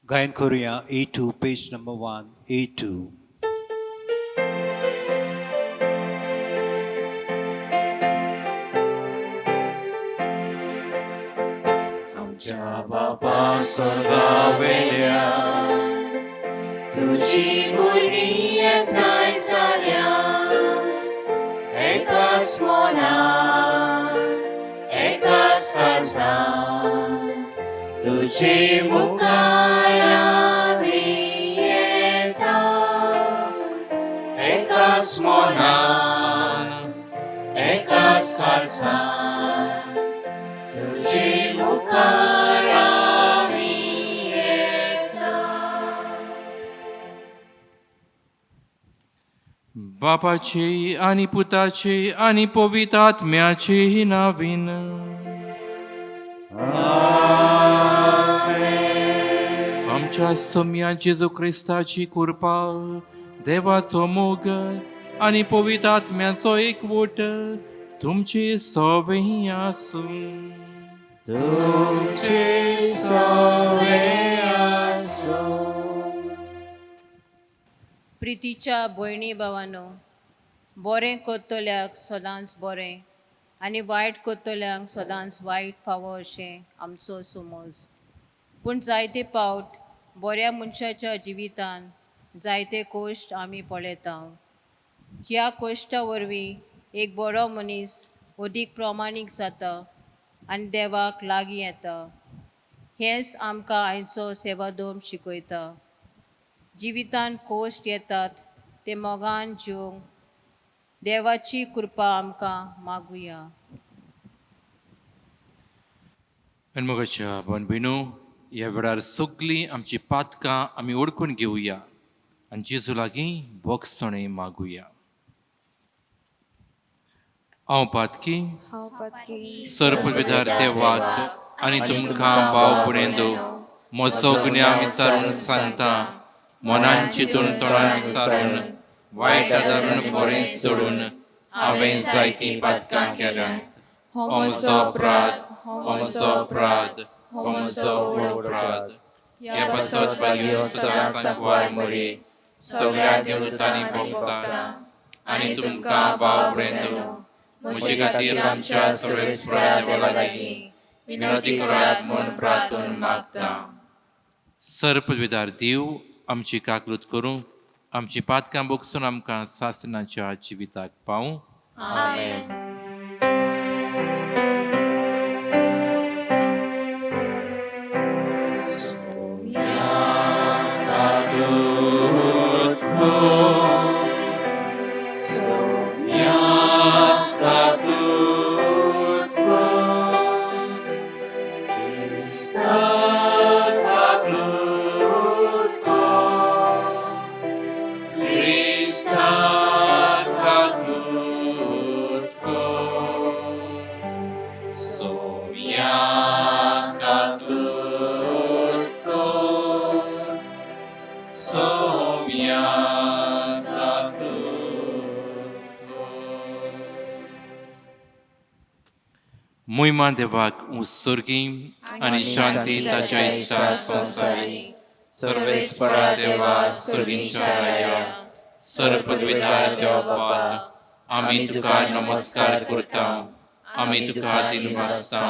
Gayan Korea A2, page number 1, A2. आमच्या बापा स्वर्गावेल्या तुझी भुरगीं येताय जाल्या एकाच मोलान एकाच काळजान तुझे मुखार आमी येता एकाच मोलान एकाच काळजान तुझे मुखार आमी येता. बापाचे आणि पुताचे आणि पवित्रात्म्याचे नावीन आमच्या सम्या जेजू ख्रिस्ताची कृपा देवाचो मोग आणि पवित्रात्म्याचो एकवट तुमचे सवय आसूं. तुमचे सवे आसूं. प्रितीच्या भयणी भावांनो, बरें करतल्याक सदांच बरें आनी वायट करतल्यांक सदांच वायट फावो अशें आमचो समज. पूण जायते पावट बऱ्या मनशाच्या जिवितान जायते कोश्ट आमी पळयता. ह्या कोश्टा वरवीं एक बरो मनीस अदीक प्रमाणीक जाता आनी देवाक लागीं येता. हेंच आमकां आयचो सेवादोम शिकयता. जिवितान कोश्ट येतात ते मोगान जेवंक देवाची कृपा आमकां मागुया. आनी मोगाच्या भन भयणो, ह्या वेळार सगळीं आमची पातकां आमी ओळखून घेवया आनी जेजू लागीं बोगसणे मागुया. हांव पातकी सर्पविधार देवाक आनी तुमकां भाव भयणेंदो म्हजो गुन्या विचारून सांगता. मनान चिंतून तोंडान विचारून वायट आदारून बरें सोडून हांवें जायतीं पातकां केल्यात. हो म्हजो अपराध, हो म्हजो अपराध, हो म्हजो व्हड अपराध. ह्या पासत बागयो सदां सांकवार मरे सगळ्या देवदूतांनी भोगता आनी तुमकां भाव भयणेंदो म्हजे खातीर आमच्या सर्वेस्परा देवा लागीं विनंती करात म्हूण प्रार्थून मागता. सर्पविधार देव आमची काकूत करूं, आमची पातकां बोगसून आमकां सासणाच्या जिविताक पावूं. आमेन. महिमा देवाक उत्सर्गी आनी शांती ताच्या इच्छा संवसारी. सर्वेस्परा देवा सर्गींच्या राया सर्पविधार देवाक आमी तुका नमस्कार करता. आमी तुका दिन वाजता.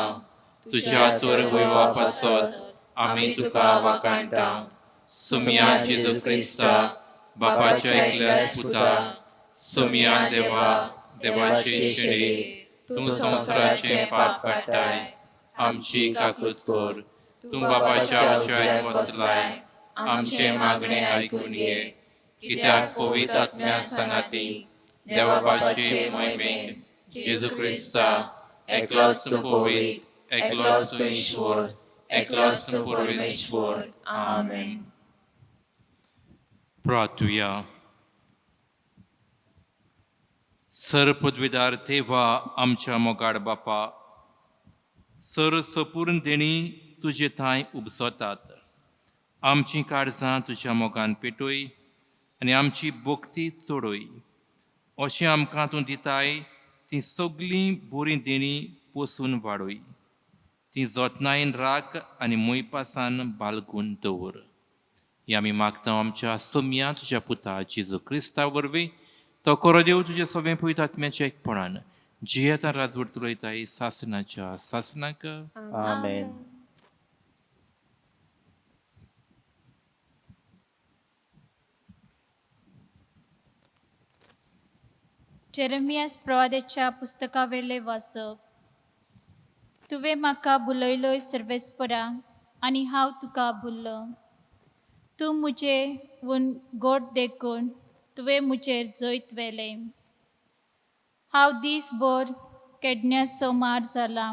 तुज्या स्वर्ग वैभवा पासत आमी तुका वाखाणटा. सुमया जेजू क्रिस्ता बापाच्या एकल्याच पुता सुमया देवा देवाचे शेळे तूं संवसाराचें पाप काडटाय. आमची काकूत कर. तूं बापाच्या उजवाड्याक वचलाय. आमचें मागणें आयकून घे. कित्याक पवित्र आत्म्या सांगाती देवा बापाचे महिमेक जेजू क्रिस्ता एकलोच तूं पवित्र, एकलोच तूं ईश्वर, एकलोच तूं परमेश्वर. आमेन. प्रार्थुया. सर्पद्विदार देवा आमच्या मोगाड बापा, सर सपूर्ण देणी तुजे थंय उबसतात. आमची काळजां तुज्या मोगान पेटोय आनी आमची भोक्ती चोडोय. अशें आमकां तूं दिताय ती सगळीं बरीं देणी पोसून वाडोय. ती जतनायेन राख आनी मोयपासान बाळगून दवर. हे आमी मागता आमच्या सोम्या तुज्या पुता जेजू क्रिस्ता वरवीं तो कोरो देव तुजे सगळे पवित्र आत्म्याच्या एकपणान जी आतां राजवट चलयताय सासनाच्या सासनाक आमेन. जेरेमियास प्रवाद्याच्या पुस्तका वेले वाचप. तुवें म्हाका बुलयलोय सर्वेस्परा आनी हांव तुका भुल्लो. तूं मुजे गोड देखून तुवें मुजेर जैत वेलें. हांव दीसभर केडण्याचो मार जाला.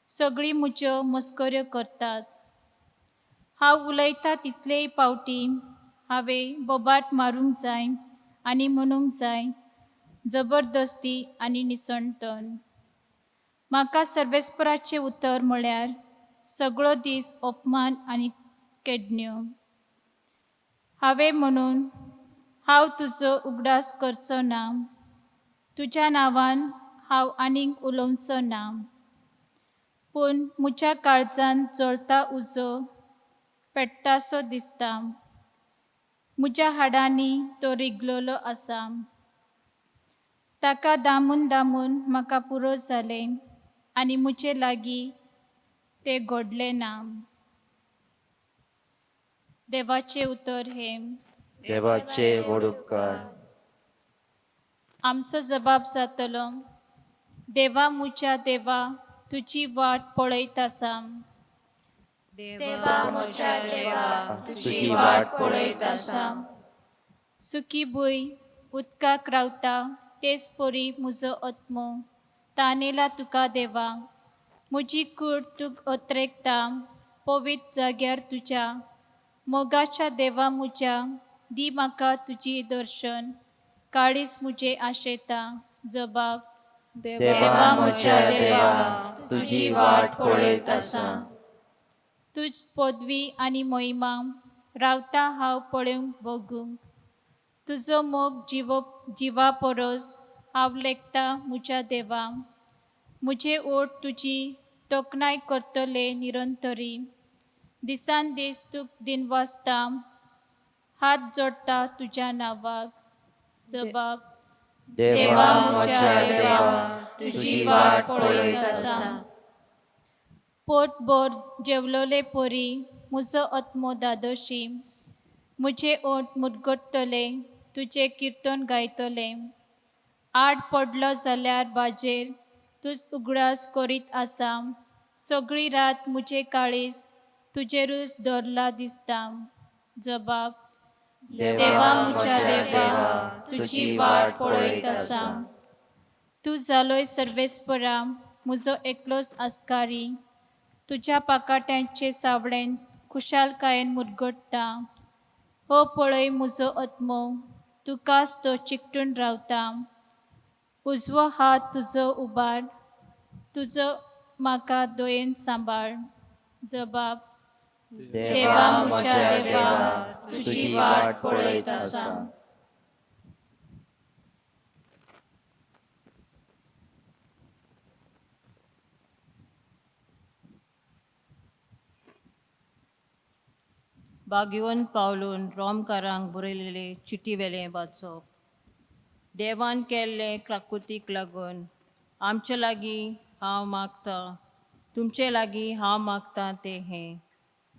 सगळीं म्हज्यो मस्कऱ्यो करतात. हांव उलयतां तितलेय पावटी हांवें बोबाट मारूंक जाय आनी म्हणूंक जाय जबरदस्ती आनी निसणटन. म्हाका सर्वेस्पराचें उतर म्हळ्यार सगळो दीस अपमान आनी केडण्यो. हांवें म्हणून हांव तुजो उगडास करचो ना. तुज्या नांवान हांव आनीक उलोवचो ना. पूण म्हज्या काळजांत जळटा उजो पेट्टासो दिसता. म्हज्या हाडांनी तो रिगलोलो आसा. ताका दामून दामून म्हाका पुरो जालें आनी म्हजे लागीं तें घडलें ना. देवाचें उतर हें. देवाचे व्हड उपकार. आमचो जबाब जातलो, देवा म्हज्या देवा तुजी वाट पळयत आसा. देवा म्हज्या देवा तुजी वाट पळयत आसा. सुकी भूंय उदकाक रावता तेच परी म्हजो आत्मो तानेला तुका देवा. म्हजी कूड तुक अत्रेकता पवित्र जाग्यार तुज्या. मोगाच्या देवा म्हज्या दी म्हाका तुजी दर्शन. काळीज म्हजे आशेता. जबाब. देवा म्हज्या देवा तुजी वाट पळयत आसा. तुज पदवी आनी मोहिमा रावता हांव पळोवंक बगूंक. तुजो मोग जिवा परस हांव लेखता म्हज्या देवा. म्हजे ओठ तुजी तोखणाय करतले निरंतरी. दिसान दीस तुक दिनवासता हात जोडटा तुज्या नांवाक. जबाब. देवा म्हज्या देवा तुजी वाट पळयत आसा. पोटभर जेवलोले परी म्हजो आत्मो दादोशी. म्हजे ओठ मुरगडटले तुजें किर्तन गायतले. आड पडलो जाल्यार बाजेर तुज उगडास करीत आसा. सगळी रात म्हजें काळीज तुजेरूच धरला दिसता. जबाब. देवा म्हज्या देवा तुजी वाट पळयत आसा. तूं जालोय सर्वेस्परा म्हजो एकलोच आस्कारी. तुज्या पाकाट्यांचे सावळेन खुशालकायेन मुरगडटा. हो पळय म्हजो आत्मो तुकाच तो चिकटून रावता. उजवो हात तुजो उबार. तुजो म्हाका दयेन सांबाळ. जबाब. देवा म्हज्या देवा तुजी वाट पळयत आसा. बागयोन पावलून रोमकारांक बरयलेले चिटी वेलें वाचप. देवान केल्ले कृतीक लागून आमचे लागीं हांव मागतां. तुमचे लागीं हांव मागतां तें हें.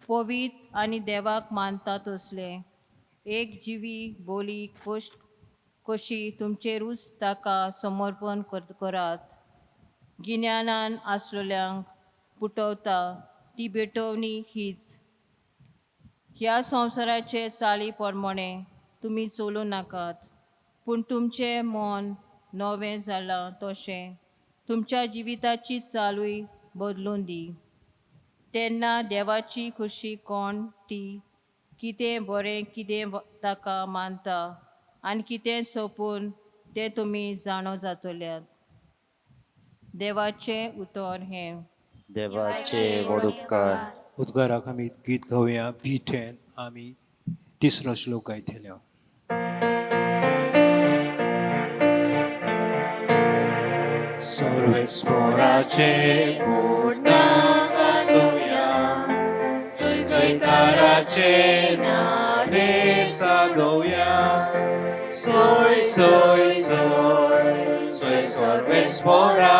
पवित्र आनी देवाक मानता तसले एक जिवी बोली कशी तुमचेरूच ताका समर्पण करात. गिन्यानान आसलेल्यांक पुटवता ती भेटवणी हीच. ह्या संवसाराचे चाली प्रमाणे तुमी चलूं नाकात. पूण तुमचें मन नवें जालां तशें तुमच्या जिविताची चालूय बदलून दी. तेन्ना देवाची खुशी कोण ती कितें बरें कितें ताका मानता आनी कितें सोपून तें तुमी जाणो जातल्यात. देवाचें उतर हें. देवाचे व्हड उपकार. उद्गाराक आमी गीत गावया. B10 आमी तिसरो श्लोक गायतले. सर्वेस्पराचे पोट गाजोवया. जय जयकारा Cristaचे नारे सादोया सोय सोय सोय सोय सर्वेस्परा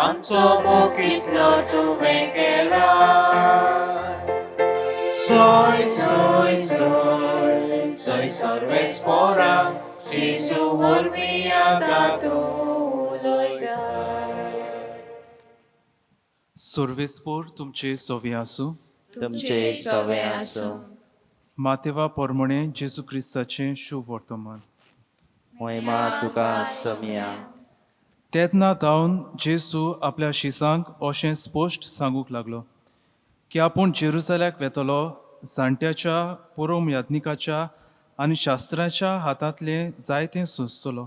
आमचो मोग कितलो तुवें केला सोय सोय सोय सोय सर्वेस्परा जेजू वरवीं आतां तूं उलयता सर्वेस्पोर तुमचे सोवे आसूं तुमचे सवे आसूं मातेवा पोरमणे जेजू क्रिस्ताचें शुभ वर्तमान महिमा तुका समिया तेदना जावन जेजू आपल्या शिसांक अशें स्पश्ट सांगूंक लागलो की आपूण जेरुसल्याक वेतलो जाणट्याच्या पुरोम याज्ञिकाच्या आनी शास्त्राच्या हातांतलें जायतें सोंसतलो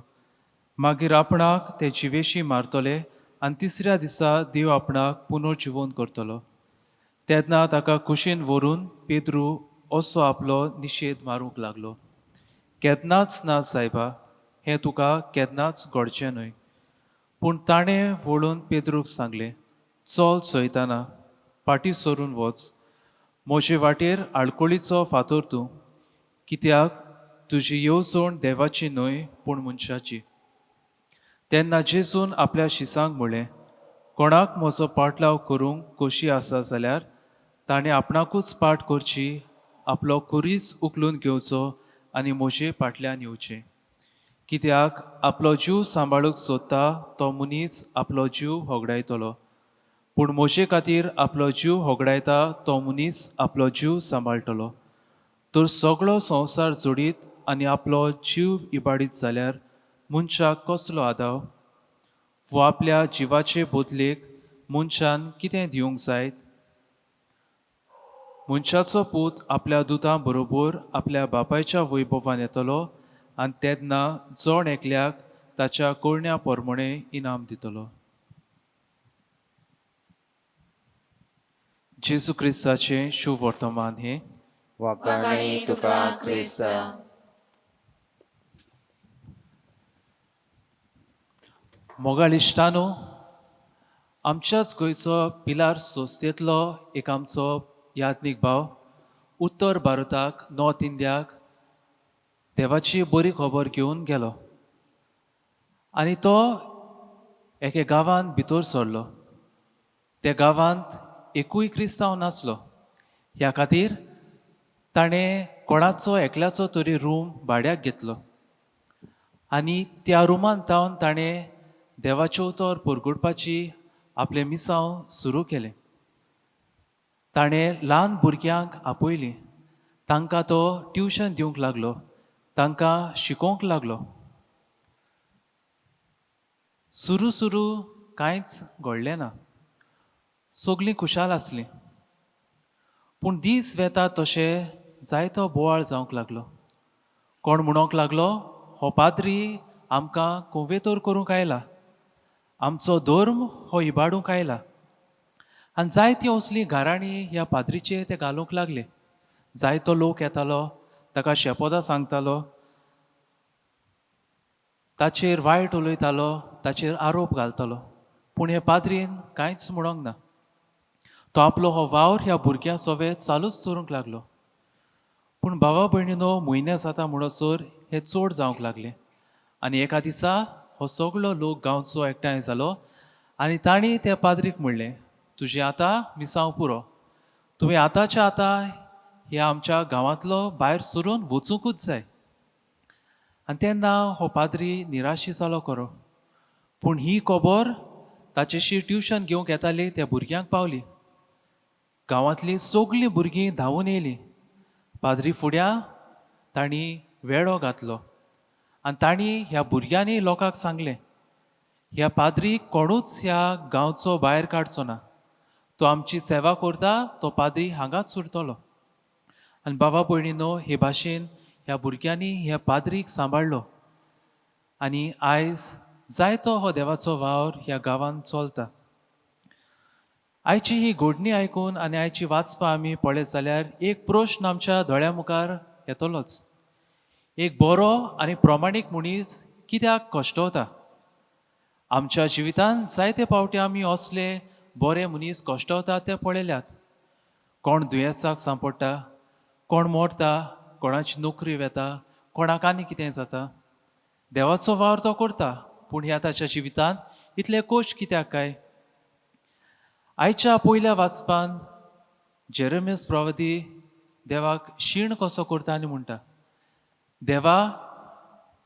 मागीर आपणाक ते जिवेशी मारतले आनी तिसऱ्या दिसा देव आपणाक पुनर्जिवन करतलो तेदना ताका कुशीन व्हरून पेद्रू असो आपलो निशेध मारूंक लागलो केदनाच ना सायबा हें तुका केदनाच घडचें न्हय पूण ताणें वळून पेद्रूक सांगलें चल चयताना फाटीं सरून वच म्हजे वाटेर आडकोळीचो फातर तूं कित्याक तुजी येवजण देवाची न्हय पूण मनशाची तेन्ना जेजून आपल्या शिसांक म्हणलें कोणाक म्हजो पाटलाव करूंक खोशी आसा जाल्यार ताणें आपणाकूच पाट करची आपलो खुरीस उखलून घेवचो आनी म्हजे फाटल्यान येवचें कित्याक आपलो जीव सांबाळूंक सोदता तो मनीस आपलो जीव होगडायतलो पूण म्हजे खातीर आपलो जीव होगडायता तो मनीस आपलो जीव सांबाळटलो तर सगळो संवसार जोडीत आनी आपलो जीव इबाडीत जाल्यार मनशाक कसलो आदाव वो आपल्या जिवाचे बदलेक मनशान कितें दिवंक जायत मनशाचो पूत आपल्या दुतां बरोबर आपल्या बापायच्या वैभवान येतलो आनी तेदना जोण एकल्याक ताच्या कोळण्या पोरमणे इनाम दितलो जेजू क्रिस्ताचें शुभ वर्तमान हे वकाणी तुका क्रिस्ता मोगाळ इश्टानो आमच्याच गोंयचो पिलार सोंसतेंतलो एक आमचो याज्ञीक भाव उत्तर भारताक नॉर्थ इंडियाक देवाची बरी खबर घेवन गेलो आनी तो एके गांवांत भितर सरलो त्या गांवांत एकूय क्रिस्तांव नासलो ह्या खातीर ताणें कोणाचो एकल्याचो तरी रूम भाड्याक घेतलो आनी त्या रुमान जावन ताणें देवाचे उतर परगडपाची आपलें मिसांव सुरू केलें ताणें ल्हान भुरग्यांक आपयलीं तांकां तो ट्युशन दिवंक लागलो तांकां शिकोवंक लागलो सुरू सुरू कांयच घडलें ना सगळीं खुशाल आसलीं पूण दीस वेता तशें जायतो बोवाळ जावंक लागलो कोण म्हणूंक लागलो हो पाद्री आमकां कोवेतोर करूंक आयला आमचो धर्म हो इबाडूंक आयला आनी जायतीं असलीं घराणी ह्या पाद्रीचे ते घालूंक लागले जायतो लोक येतालो ताका शेपोदां सांगतालो ताचेर वायट उलयतालो ताचेर आरोप घालतालो पूण हे पाद्रीन कांयच म्हणोंक ना तो आपलो हो वावर ह्या भुरग्यां सोबत चालूच दवरूंक लागलो पूण भावा भयणीनो म्हयने जाता म्हणसर हे चड जावंक लागलें आनी एका दिसा हो सगळो लोक गांवचो एकठांय जालो आनी तांणी त्या पाद्रीक म्हणलें तुजें आतां मिसांव पुरो तुवें आतांच्या आतां ह्या आमच्या गांवांतलो भायर सरून वचूंकूच जाय आनी तेन्ना हो पाद्री निराशी जालो खरो पूण ही खबर ताचेशी ट्युशन घेवंक येताली त्या भुरग्यांक पावली गांवांतलीं सगळीं भुरगीं धांवून येयलीं पाद्री फुड्या तांणी वेळो घातलो आनी तांणी ह्या भुरग्यांनी लोकांक सांगलें ह्या पाद्रीक कोणूच ह्या गांवचो भायर काडचो ना तो आमची सेवा करता तो पाद्री हांगाच उरतलो आनी बाबा भयणीनो हे भाशेन ह्या भुरग्यांनी ह्या पाद्रीक सांबाळलो आनी आयज जायतो हो देवाचो वावर ह्या गांवांत चलता आयची ही घडणी आयकून आनी आयची वाचपां आमी पळयत जाल्यार एक प्रश्न आमच्या दोळ्या मुखार येतलोच एक बरो आनी प्रमाणीक मनीस कित्याक कश्टवता आमच्या जिवितांत जायते फावटी आमी असले बरे मनीस कश्टवतात ते पळयल्यात कोण दुयेंसाक सांपडटा, कोण मरता, कोणाची नोकरी वेता, कोणाक आनी कितें जाता. देवाचो वावर तो करता, पूण ह्या ताच्या जिवितांत इतले कोश्ट कित्याक काय? आयच्या पयल्या वाचपान जेरेमियास प्रवादी देवाक शीण कसो करता आनी म्हणटा, देवा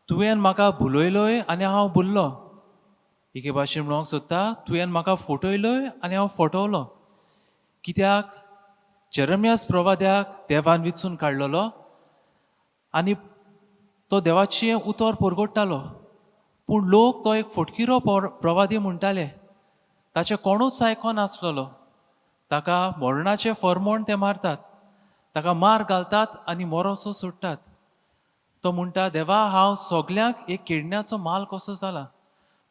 तुवें म्हाका भुलयलोय आनी हांव भुललो. एके भाशेन म्हणूंक सोदता, तुवें म्हाका फटयलोय आनी हांव फटवलो. कित्याक जेरेमियास प्रवाद्याक देवान विचून काडलेलो आनी तो देवाचें उतर परगडटालो, पूण लोक तो एक फटकिरो प्रवादी म्हणटाले. ताचें कोणूच आयको नासलेलो. ताका मरणाचें फर्मोण ते मारतात, ताका मार घालतात आनी मोरोसो सोडटात. तो म्हणटा, देवा हांव सगल्यांक एक किडण्याचो माल कसो जाला.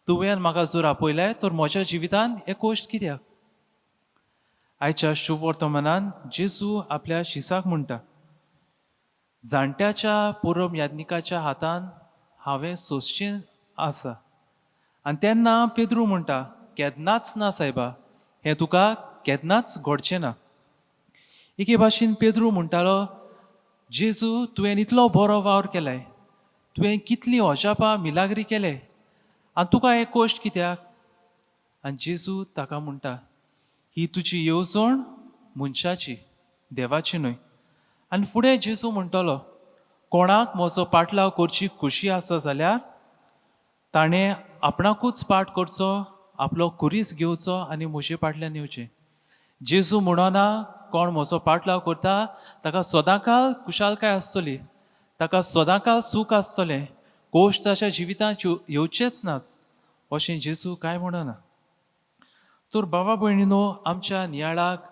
तुवें म्हाका जर आपयलें तर म्हज्या जिवितांत हे कोश्ट कित्याक? आयच्या शुभ वर्तमानान जेजू आपल्या शिसाक म्हणटा, जाणट्याच्या पुरम याज्ञिकाच्या हातान हांवें सोंसचें आसा. आनी तेन्ना पेद्रू म्हणटा, केन्नाच ना सायबा, हें तुका केन्नाच घडचें ना. एके भाशेन पेद्रू म्हणटालो, जेजू तुवें इतलो बरो वावर केलाय, तुवें कितलीं अजापां मिलाग्री केले, आनी तुका हे कोश्ट कित्याक? आनी जेजू ताका म्हणटा, ही तुजी येवजण मनशाची, देवाची न्हय. आनी फुडें जेजू म्हणटलो, कोणाक म्हजो पाटलाव करची खुशी आसा जाल्यार ताणें आपणाकूच पाट करचो, आपलो कुरीस घेवचो आनी म्हजे फाटल्यान येवचें. जेजू म्हणना कोण म्हजो पाटलाव करता ताका सदांकाळ कुशालकाय आसतली, ताका सदांकाळ सूख आसतलें, कोश्ट ताच्या जिवितांत येवचेच नाच अशें जेजू कांय म्हणना. तर बाबा भयणीनो, आमच्या नियाळाक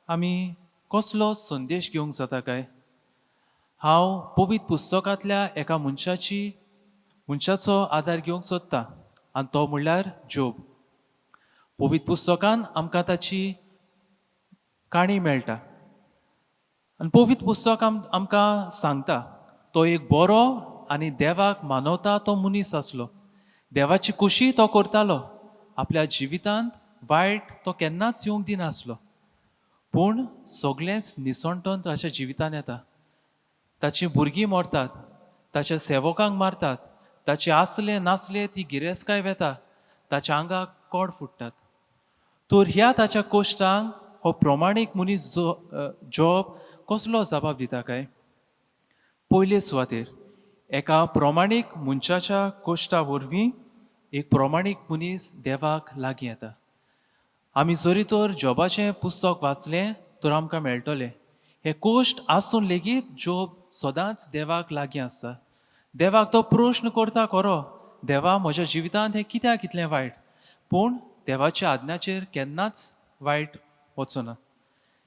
आमी कसलो संदेश घेवंक जाता काय? हांव पवित्र पुस्तकांतल्या एका मनशाचो आदार घेवंक सोदतां, आनी तो म्हणल्यार जोब. पवित्र पुस्तकान आमकां ताची काणी मेळटा. आनी पवित्र पुस्तक आमकां सांगता, तो एक बरो आनी देवाक मानवता तो मनीस आसलो. देवाची खुशी तो करतालो. आपल्या जिवितांत वायट तो केन्नाच येवंक दिनासलो. पूण सगळेंच निसणटोन ताच्या जिवितांत येता. ताची भुरगीं मरतात, ताच्या सेवकांक मारतात, ताचे आसले नासले ती गिरेस्काय वेता, ताच्या आंगाक कोड फुट्टात. तर ह्या ताच्या कोश्टांक हो प्रमाणीक मनीस जॉब कसलो जबाब दिता काय? पयले सुवातेर एका प्रमाणीक मनशाच्या कोश्टा वरवीं एक प्रमाणीक मनीस देवाक लागीं येता. आमी जरी तर जॉबाचें पुस्तक वाचलें तर आमकां मेळटलें, हे कोश्ट आसून लेगीत जॉब सदांच देवाक लागीं आसता. देवाक तो प्रश्न करता खरो, देवा म्हज्या जिवितांत हें कित्याक इतलें वायट? पूण देवाच्या आज्ञाचेर केन्नाच वायट वचना.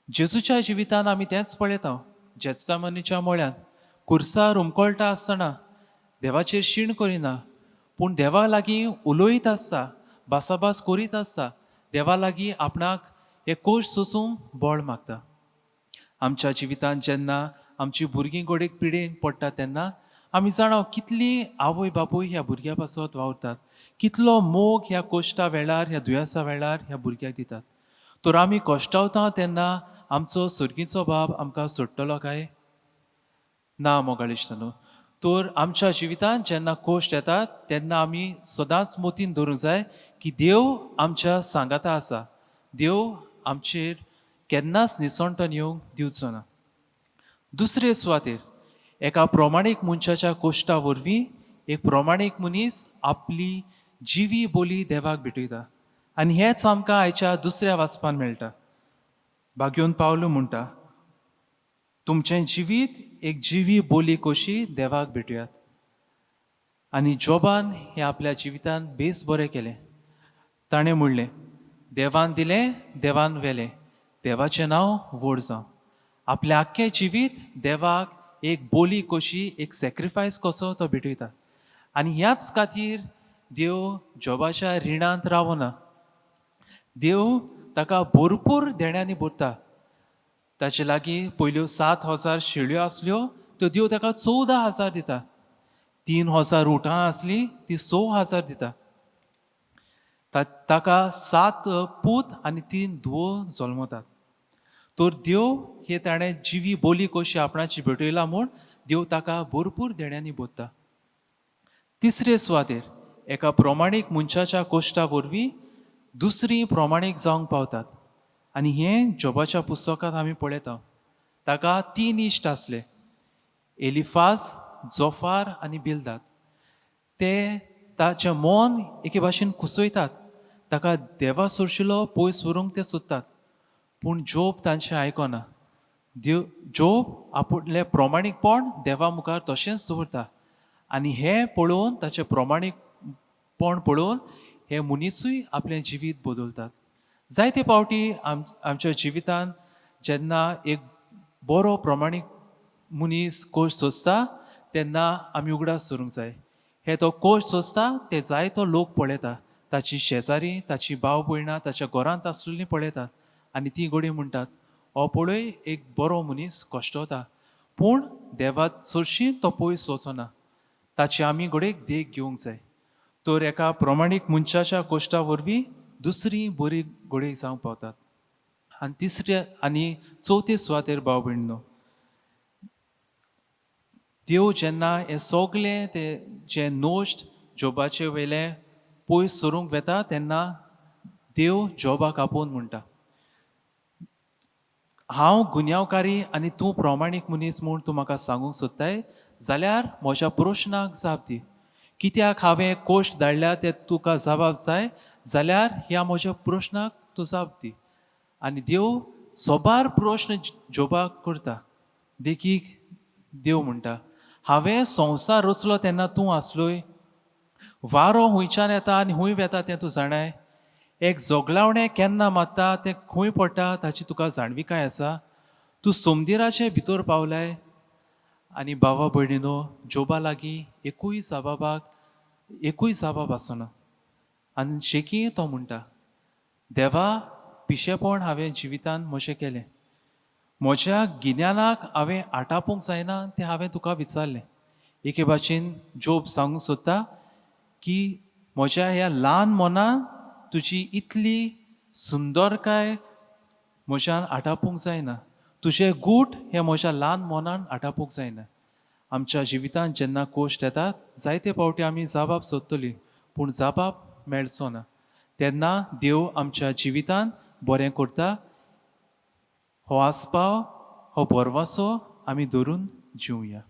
जेजूच्या जिवितांत आमी तेंच पळयता. जेस्तामनीच्या मोळ्यान कुर्सार उमकळटा आसतना देवाचेर शीण करिना, पूण देवा लागीं उलोयत आसता, भासाभास करीत आसता. देवा लागीं आपणाक हे कोश्ट सोंसूंक बळ मागता. आमच्या जिवितांत जेन्ना आमची भुरगीं गोडेक पिडेन पडटा तेन्ना आमी जाणा कितली आवय बापूय ह्या भुरग्या पासत वावरतात, कितलो मोग ह्या कोश्टा वेळार, ह्या दुयेंसा वेळार ह्या भुरग्याक दितात. तर आमी कश्टावता तेन्ना आमचो सर्गीचो बाब आमकां सोडटलो काय? ना मोगाळिश्टांनो. तर आमच्या जिवितांत जेन्ना कोश्ट येतात तेन्ना आमी सदांच मोतीन धरूंक जाय की देव आमच्या सांगाता आसा. देव आमचेर केन्नाच निसणटोन येवंक दिवचो ना. दुसरे सुवातेर एका प्रमाणीक मनशाच्या कोश्टा वरवीं एक प्रमाणीक मनीस आपली जिवी बोली देवाक भेटयता. आनी हेंच आमकां आयच्या दुसऱ्या वाचपान मेळटा. भाग्योन पावलो म्हणटा, तुमचें जिवीत एक जिवी बोली कशी देवाक भेटुयात. आनी जॉबान हें आपल्या जिवितांत बेस बरें केलें. ताणें म्हणलें, देवान दिलें, देवान व्हेलें, देवाचें नांव व्हड जावं. आपलें आख्खें जिवीत देवाक एक बोली कशी, एक सॅक्रिफायस कसो तो भेटयता. आनी ह्याच खातीर देव जॉबाच्या रिणांत रावना. देव ताका भरपूर देण्यांनी भरता. ताचे लागीं पयल्यो 7,000 शेळयो आसल्यो त्यो देव ताका 14,000 दिता. 3,000 उटां आसलीं ती 6,000 दिता. ताका 7 पूत आनी 3 धुवो जल्मतात. तर देव हे ताणें जिवी बोली कशी आपणाची भेटयला म्हूण देव ताका भरपूर देण्यांनी बोदता. तिसरे सुवातेर एका प्रमाणीक मनशाच्या कोश्टा वरवीं दुसरी प्रमाणीक जावंक पावतात. आनी हें जॉबाच्या पुस्तकांत आमी पळयता. ताका 3 इश्ट आसले, एलिफाज, जोफार आनी बिल्दाद. ते ताचें मन एके भाशेन कुसयतात. ताका देवा सोडशिलो पयस व्हरूंक ते सोदतात. पूण जोब तांचें आयकना. जोब आपलें प्रमाणीकपण देवा मुखार तशेंच दवरता. आनी हें पळोवन ताचें प्रमाणीकपण पळोवन हे मनीसूय आपलें जिवीत बदलतात. जायते फावटी आमच्या जिवितांत जेन्ना एक बरो प्रमाणीक मनीस कोश सोंसता तेन्ना आमी उगडास धरूंक जाय. हे तो कोश सोंसता ते जायतो लोक पळयता. ताची शेजारी, ताची भाव भयणां ताच्या घरांत आसलेलीं पळयतात आनी ती घोडी म्हणटात, हो पळय एक बरो मनीस कश्टवता. पूण देवा चडशी तो पयस वचना. ताची आमी घोडेक देख घेवंक जाय. तर एका प्रमाणीक मनशाच्या कोश्टा वरवीं दुसरी बरी घोडी जावंक पावतात. आनी तिसरे आनी चवथे सुवातेर भाव भयणीनो, देव जेन्ना हे सगळें ते जे नोश्ट जॉबाचे वयले पयस सरूंक वेता तेन्ना देव जॉबाक आपोवन म्हणटा, हांव गुन्यांवकारी आनी तूं प्रमाणीक मनीस म्हूण तूं म्हाका सांगूंक सोदताय जाल्यार म्हज्या प्रश्नाक जाप दी. कित्याक हांवें कोश्ट धाडल्या ते तुका जबाब जाय जाल्यार ह्या म्हज्या प्रश्नाक तूं जाप दी. आनी देव सोबार प्रश्न जॉबाक करता. देखीक देव म्हणटा, हांवें संवसार रचलो तेन्ना तूं आसलोय. वारो हुंयच्यान येता आनी हूंय वेता तें तूं जाणाय. एक जोगलावणें केन्ना मारता तें खंय पडटा ताची तुका जाणविकाय आसा. तूं समदिराचे भितर पावलाय. आनी भावा भयणीनो, जॉबा लागीं एकूय जबाब आसना. आनी शेकी तो म्हणटा, देवा पिशेपण हांवें जिवितांत म्हजें केलें. म्हज्या गिन्यानाक हांवें आटापूंक जायना तें हांवें तुका विचारलें. एके भाशेन जॉब सांगूंक सोदता की म्हज्या ह्या ल्हान मनान तुजी इतली सुंदरकाय म्हज्यान आटापूंक जायना. तुजे गूट हे म्हज्या ल्हान मनान आटापूंक जायना. आमच्या जिवितांत जेन्ना कोश्ट येतात जायते फावटी आमी जबाब सोदतलीं पूण जबाब मेळचो ना. तेन्ना देव आमच्या जिवितांत बरें करता. हो आस्पाव, हो बोरवासो आमी धरून जिवया.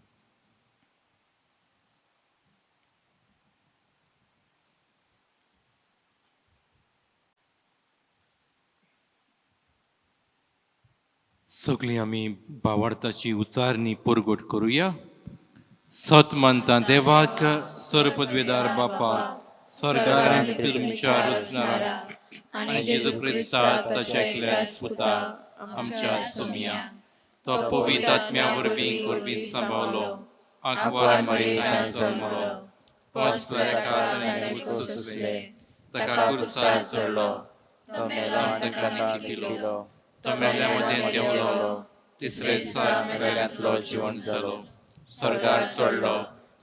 सगळीं आमी भावार्थाची उचारणी परगट करुया. सत मानता देवाक, सर्वपदवेदार बापाक, स्वर्गार आनी पृथ्वीच्या रचणारा आनी जेजू क्रिस्ताक ताच्या एकल्या पुता आमच्या सोमिया, तो पवित्र आत्म्या वरवीं करपी सांबाळलो, आंकवार मारिताय जल्मलो, पोसल्याकात आनी उत्सुसले, ताका कुर्सार चडलो, तो मेलो आनी ताका लिपिलो, तो मेल्या मदें देंवलो, तिसरे दिसा मेल्यातलो जिवंत जालो, स्वर्गार चडलो,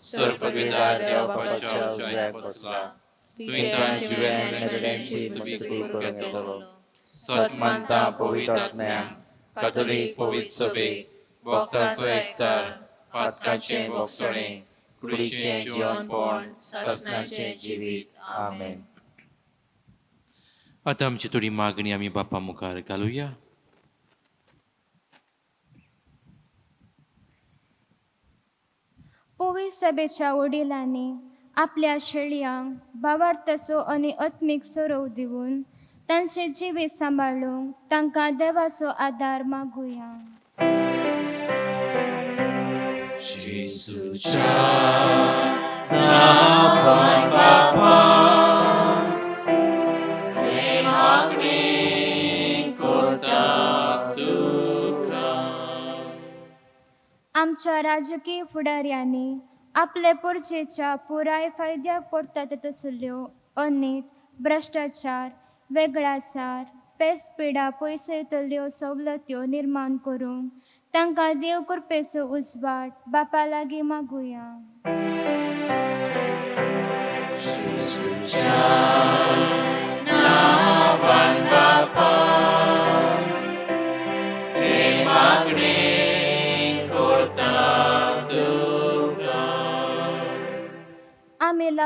सर्वपदवेदार देवाच्या उजव्याक बसला, थंय जिवें मेल्ल्यांची मजती करून येतलो. सत मानता पवित्र आत्म्याक, कातोलीक पवित्र सभेक, भक्तांचो एकचार, पातकांचें भोगसणें, कुडीचें जिवनपण, सासणाचें जिवीत. आमेन. आतां आमची थोडी मागणी आमी बापा मुखार घालुया. पवित्र सभेच्या वडिलांनी आपल्या शेळयांक भावार्थाचो आनी आत्मीक सरोव दिवन तांचे जिवीत सांबाळूंक तांकां देवाचो आदार मागुया. आमच्या राजकीय फुडाऱ्यांनी आपले परजेच्या पुराय फायद्याक पडटा तसल्यो अनीत, भ्रश्टाचार, वेगळाचार, पेसपिडा पयसयतल्यो सवलत्यो निर्माण करूंक तांकां देव कृपेचो उजवाड बापा लागीं मागुया.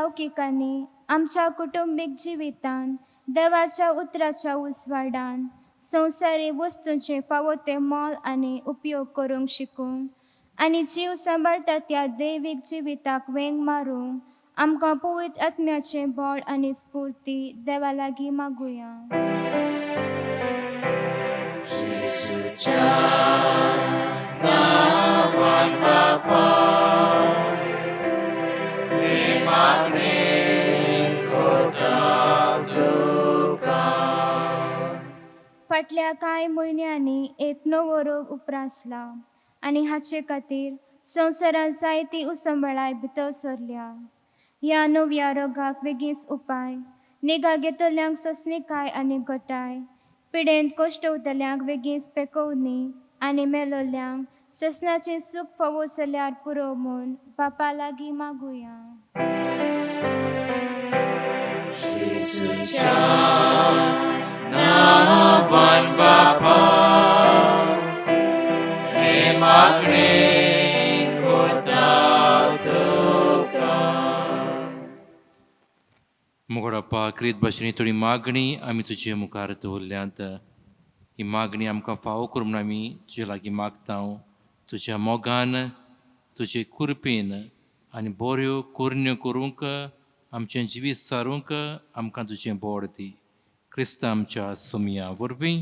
लौकिकांनी आमच्या कुटुंबीक जिवितान देवाच्या उतराच्या उजवाडान संवसारी वस्तूंचे फावो ते मोल आनी उपयोग करूंक शिकूंक आनी जीव सांबाळटा त्या दैवीक जिविताक वेंग मारूंक आमकां पवित्र आत्म्याचे बळ आनी स्फूर्ती देवा लागीं मागुया. फाटल्या कांय म्हयन्यांनी एक नवो रोग उप्रासला आनी हाचे खातीर संवसारांत जायती उसंबळाय भितर सरल्या. ह्या नव्या रोगाक बेगीस उपाय, निगा घेतल्यांक ससणिकाय आनी घटाय, पिडेंत कोश्टवतल्यांक बेगीस पेकोवणी आनी मेलोल्यांक ससनाचें सूख फावो जाल्यार पुरो म्हूण बापा लागीं मागुया. मुगडप्पा क्रीत भाशेनी थोडी मागणी आमी तुजे मुखार दवरल्यांत. ही मागणी आमकां फावो करून आमी तुजे लागीं मागता. तुज्या मोगान, तुजे कुरपेन आनी बऱ्यो कोरण्यो करूंक आमचें जिवीत सारूंक आमकां तुजें बोड दी. क्रिस्त आमच्या सुमया वरवीं.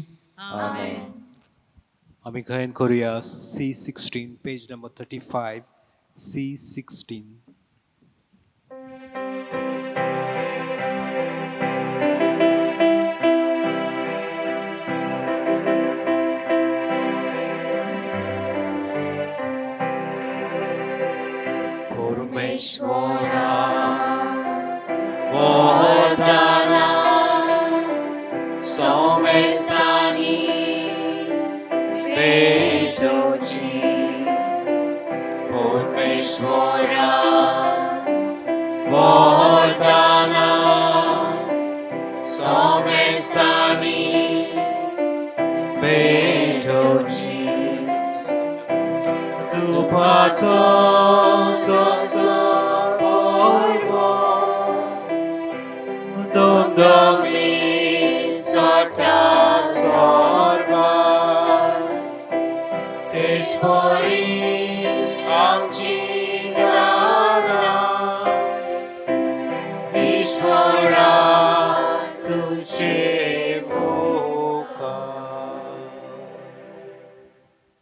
आमी गायन करुया C16 पेज नंबर 35 C16.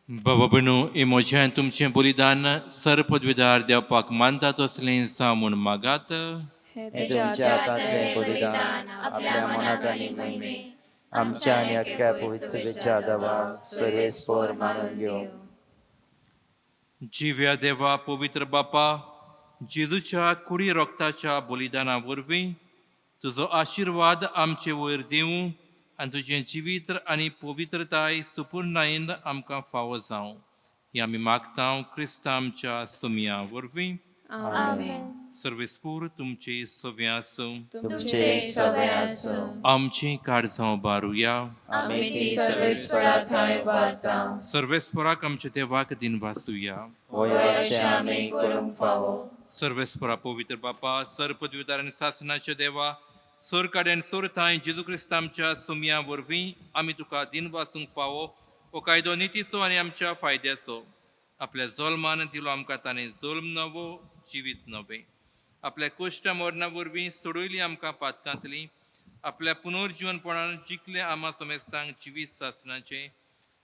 बाबा भयणू, हे म्हजें तुमचें बलिदान सरपदवीदार देवपाक मानतात असलें सा म्हूण मागात. हे तुमच्या हातांतलें बलिदान आपल्या मनात आनी मोहिमे आमच्या आनी अख्ख्या पवित्रतेच्या देवाक सर्वेस्पर मानून घेवं. जिव्या देवा पवित्र बापा, जेजूच्या कुडी रोगताच्या बलिदाना वरवीं तुजो आशिर्वाद आमचे वयर दिवं आनी तुजें जिवीत आनी पवित्रताय सुपूर्णायेन आमकां फावो जावं. ही आमी मागता क्रिस्त आमच्या सुमया वरवीं. सर्वेस्पूर तुमचे सवे आसूं. तुमचे सवे आसूं. आमची काळजां बारुया. आमी ती सर्वेस्परा थंय बारता. सर्वेस्पराक आमच्या देवाक दिन वासुया. होय अशें आमी करूंक फावो. सर्वेस्परा पवित्र बापा, सरपदवीदार आनी शासनाच्या देवा, सोर काड्यान सोर थाय जेजू क्रिस्त आमच्या सुमया वरवीं आमी तुका दिन वासूंक फावो हो कायदो नितीचो आनी आमच्या फायद्याचो. आपल्या जोल्मान दिलो आमकां ताणें जोल्म नवो, जिवीत नवें. आपल्या कोश्ट मरणा वरवीं सोडयली आमकां पातकांतली. आपल्या पुनर्जीवनपणान जिखले आमा समेस्तांक जिवीत शासनाचें.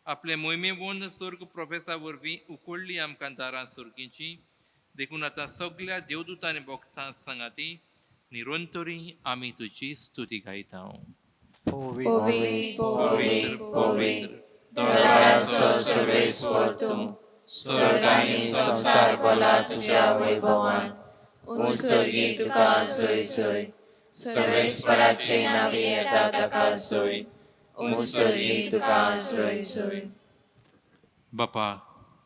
आपले मोहिमे वोंद स्वर्ग प्रोफेसा वरवीं उखडली आमकां दारां सुर्गीची. देखून आतां सगळ्या देवदूतां आनी भक्तां सांगाती निरंतरी आमी तुजी स्तुती गायता. पवित्र पवित्र दरबाराचो सर्वेस्पर तूं, स्वर्ग आनी संसार भला तुज्या वैभवान. उंचगी तुका सोय सोय, सर्वेस्पराचे नावे येता ताका सोय. उंचगी तुका सोय सोय. बापा,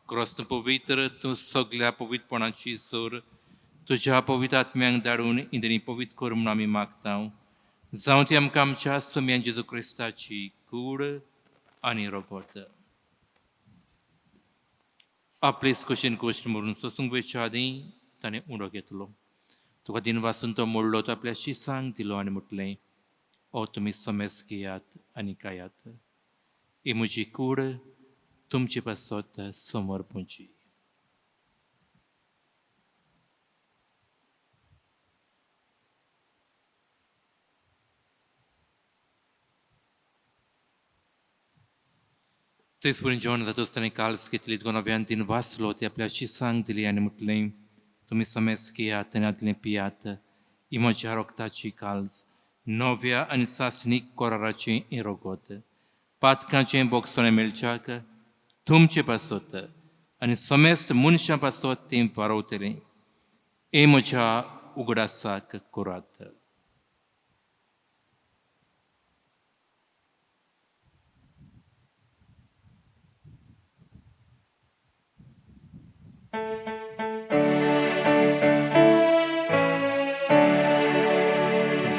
क्रोस्त पवित्र तूं सगळ्या पवित्रपणाची सोर तुज्या पवित्र आत्म्यांक धाडून इंद्री पवित्र कर म्हूण आमी मागता. जावं ती आमकां आमच्या सुम्यान जेजू क्रिस्ताची कूड आनी रगत. आपलेच कशेन कोश्ट मरून सोसूंक वयच्या आदीं ताणें उडो घेतलो. तुका दिन वाचून तो मोडलो तो आपल्या शिसांक दिलो आनी म्हटलें ओ तुमी समेस घेयात आनी खायात ही म्हजी कूड तुमची पासत समोर पुंजी. तेच पळोवन जेवण जाता आसतना काल्स घेतली तुका नव्यान दिन वाचलो ती आपल्या शिसांक दिली आनी म्हटलें तुमी समेस घेयात आनी आदलें पियात ही म्हज्या रोगताची काल्स नव्या आनी सासणीक कोराराचें हें रोगत पातकाचें बोगसोणें मेळच्याक तुमचे पासत आनी समेस्त मनशां पासत तें वारवतलें हे म्हज्या उगडासाक करात.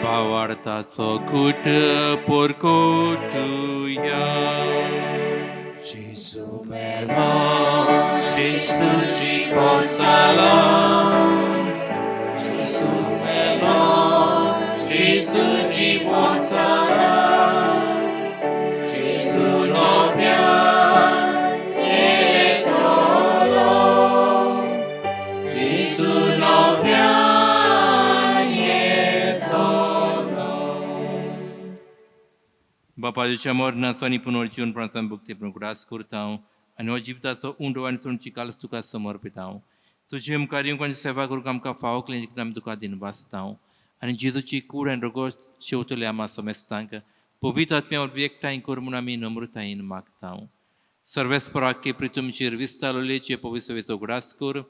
Bavartaso kut porkotuya. Gesù melo, Gesù ci consola. Gesù melo, Gesù ci consola. Gesù novia e tolo. Gesù novia e tolo. बापाच्या मरणाचो आनी पुनर्जीवन प्रार्थना भक्ती प्रकुडास करता आनी हो जिविताचो उंडो आनी सोणची काल्स तुका समर्पिता. तुजे मुखार येवंक आनी सेवा करूंक आमकां फावकलें आमी तुका दिन वाचता आनी जेजूची कूड आनी रगत शेवतले आमा समेस्तांक पवित्र आत्म्या वरवीं एकठांय कर म्हूण आमी नम्रतायेन मागता. सर्वेस्पराके प्रितुमचेर विस्तारलेचे पवित्र सेवेचो उगडास कर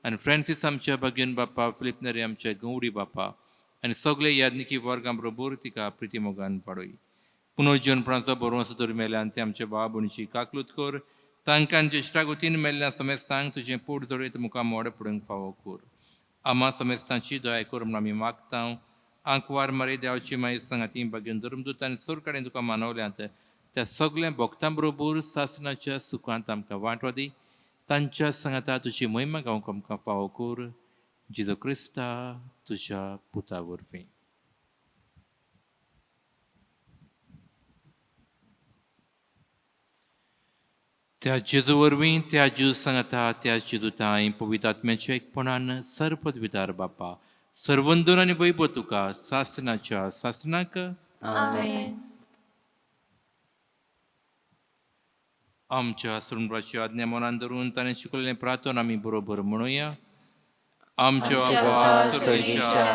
आनी फ्रांसीस आमच्या भगिन बापा फिलिप नरे आमच्या गौरी बापा आनी सगळे याज्ञिकी वर्गां बरोबर तिका प्रिती मोगान पाडय. पुनर्जीवन प्रांचो बरो असो तर मेल्यान ते आमच्या भाव भयणीची काकलूत कर तांकां ज्येश्ठागुतीन मेल्ल्या समेस्तांक तुजें पोट जोडीत मुखार मोड पडूंक फावो कर. आमा समेस्तांची दया कर म्हूण आमी मागता. आंकवार मारी देवाची माई सांगाती भगिन धर्मदूत आनी सूर कडेन तुका मानवल्यांत त्या सगळ्या भक्तां बरोबर सासणाच्या सुखांत आमकां वांटो दी. तांच्या सांगाता तुजी महिमा गावंक आमकां फावो कर. जेजू क्रिस्ता तुज्या पुता वरवीं. त्या जेजू वरवीं त्या जेजू सांगाता त्या जेजू ताई पवित्र आत्म्याच्या एकपणान सरपद विदार बापा सर्वंदन आनी वैभव तुका सासणाच्या सासणाक आमच्या सुरुंबाची आज्ञा मनान धरून ताणें शिकयलें प्रार्थना आमी बरोबर म्हणुया. आमच्या बाबा सर्गीच्या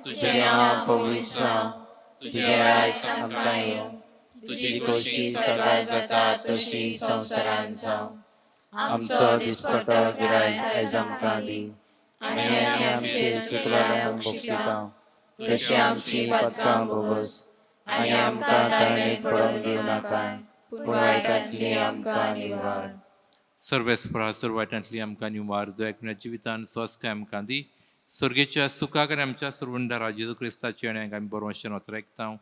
तुझें नांव पवित्र जावं, तुजें राज आमकां येवं, तुजी खोशी सदां जाता तशी संवसारांत जावं. आमचो दिसपटो गिरायज आयज आमकां दी आनी आमी आमचे चुकलोल्यांक बक्षिता तशी आमची पदकां भोगोस आनी आमकां तारणेंत पडोवंक दिवं नाकाय पूण वायटांतली आमकां निवार. सर्वेस्परा सर्वायटांतली आमकां निवार जो एकल्या जिवितान सोसकाय आमकां दी. सर्गेच्या सुखाक आनी आमच्या सर्वंडारा जेजू क्रिस्ताची आनी आमी बरो अशें वतरेकता.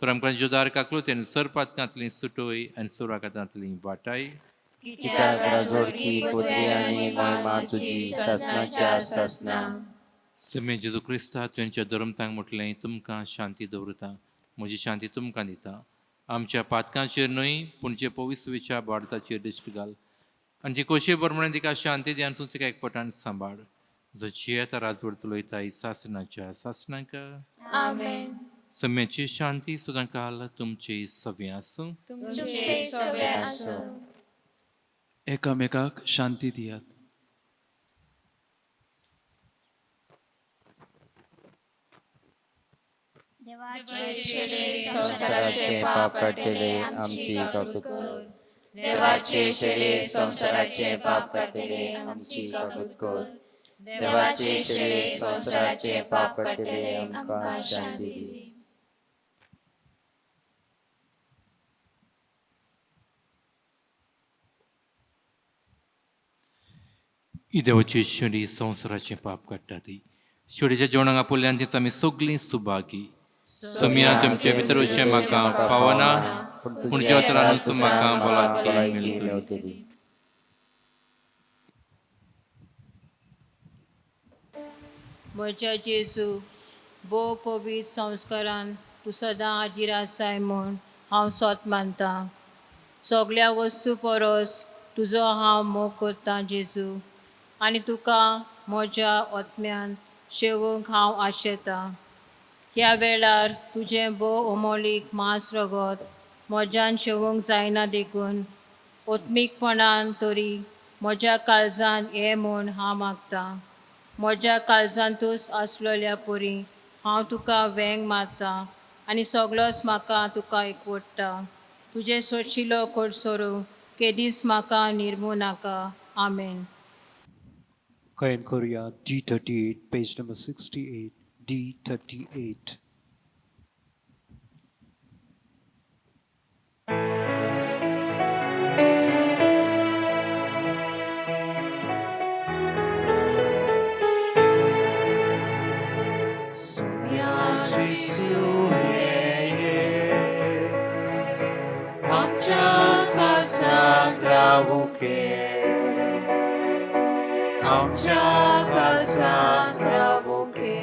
तर आमकां जुदार काकलो तेन्ना सरपातकांतली सुटोय आनी सुराकांतली वाटाय. कित्याक राजवडकी पदवी आनी महिमा तुजी सासणाच्या सासना. समे जेजू क्रिस्ता तुमच्या धर्मतांक म्हटलें तुमकां शांती दवरता म्हजी शांती तुमकां दिता. आमच्या पातकांचेर न्हय पूण जे पवित्रच्या भारताचेर दिश्ट घाल आनी ती कशी बरोबर तिका शांती दी आनी तूं तिका एकपटान सांबाळ. जो जियेता राजवड चलयता ही सासणाच्या सासणाक सम्याची शांती सुद्दां काल तुमची सव्या आसूं. एकामेकाक शांती दियात. संसाराचे पाप काडलेले आमची काकूत कर. देवाचे शेळे संसाराचे पाप काडलेले आमची काकूत कर. देवाचे शेळे संसाराचे पाप काडलेले आमकां शांती दी. ही देवाची शेळी संसाराचे पाप काडटा ती शेळीच्या जेवणाक आपुल्ल्यान ती आमी सगळीं सुभागी. सम्या तुमचे भितर वचचें म्हाका फावना पूण जेवतरानूच म्हाका भलायकी मेळटली. म्हज्या जेजू भोव पवित्र संस्कारान तूं सदां हाजीर आसाय म्हूण हांव सोत मानतां. सगळ्या वस्तू परस तुजो हांव मोग करतां जेजू, आनी तुका म्हज्या ओतम्यान शेवूंक हांव आशेतां. ह्या वेळार तुजें भोव अमोलीक मांस रगत म्हज्यान शेवूंक जायना देखून ओत्मीकपणान तरी म्हज्या काळजान ये म्हूण हांव मागतां. म्हज्या काळजांतूच आसलोल्या परी हांव तुका वेंग मारतां आनी सगळोच म्हाका तुका एकवटता. तुजे सोडशिलो कोडसोरू केदीस म्हाका निर्मू नाका. आमेन. गायन करूया D38, पेज नंबर 68, D38. आमच्या काळजांत रावूके, आमच्या काळजांत रावूके.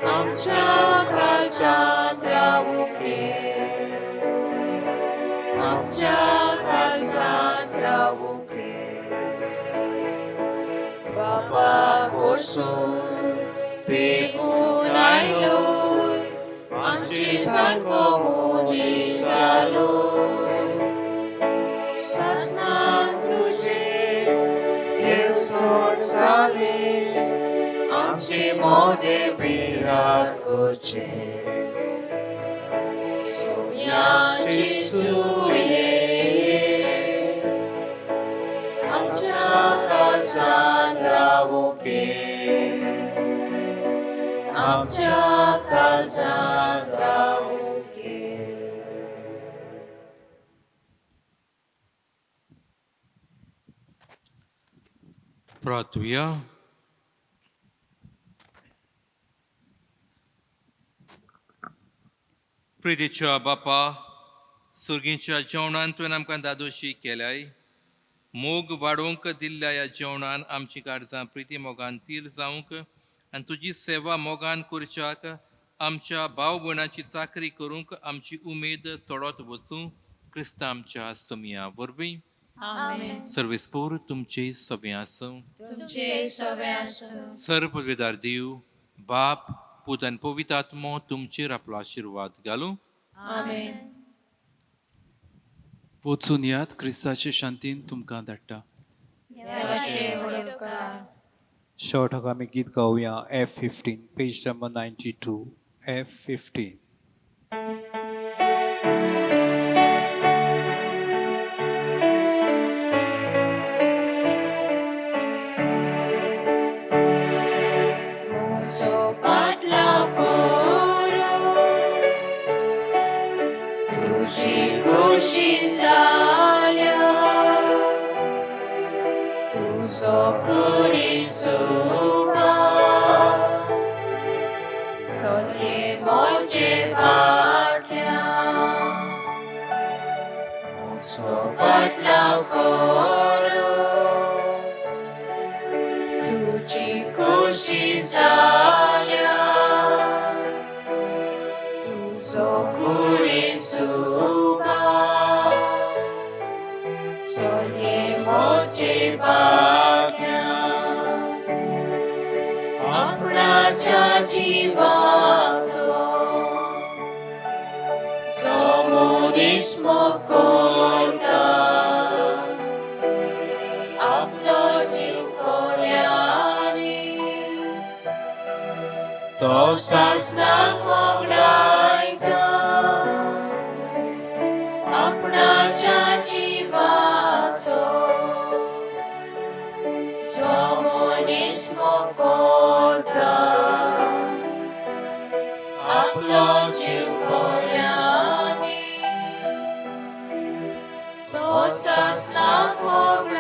आमच्या काळजांत रावूके, आमच्या काळजांत रावूके. बाबा कोसून पेवून आयलोय, आमचे सारको मनीस जालोय. सासणाक तुजे येवजण जाले, आमचे मोदे विराट करचे. सोम्या जेजू ये, आमच्या काळजांत रावूके, आमच्या काळजांत रावूके. प्रार्थुया. प्रितीच्या बापा, सुर्गीच्या जेवणान तुवें आमकां दादोशी केल्याय. मोग वाडोवंक दिल्ल्या ह्या जेवणान आमची काळजां प्रिती मोगान तीर जावंक आनी तुजी सेवा मोगान करच्याक आमच्या भाव भयणाची चाकरी करूंक आमची उमेद तोडत वचूं क्रिस्ता आमच्या समिया वरवीं. सर्वेस्पोर तुमचे सवे आसूं. सर्वविधार देव बाप पूत आनी पवित्र आत्मो तुमचेर आपलो आशिर्वाद घालूं. वचून यात, क्रिस्ताचे शांतीन तुमकां धाडटा. शॉर्ट आमी गीत गावया F15, पेज नंबर 92, F15. तुझी कुशीन जाल्या, तुझो कुडीसुबा, सगळे मोचे फाटल्या. म्हजो पाटलाव करो, तुझी कुशी जाल्या, तुझो कुडीसुबा, सगळे मोचे फाटल्या. आपणाच्या जिवाचो जो मनीस मोग करता, आपलो जीव कोल्यानीच तो सासणाक वगडायता. आपणाच्या जिवाचो जो मनीस मोग करता, आपलो जीव कोल्यानीच तो सासणाक वगडायता.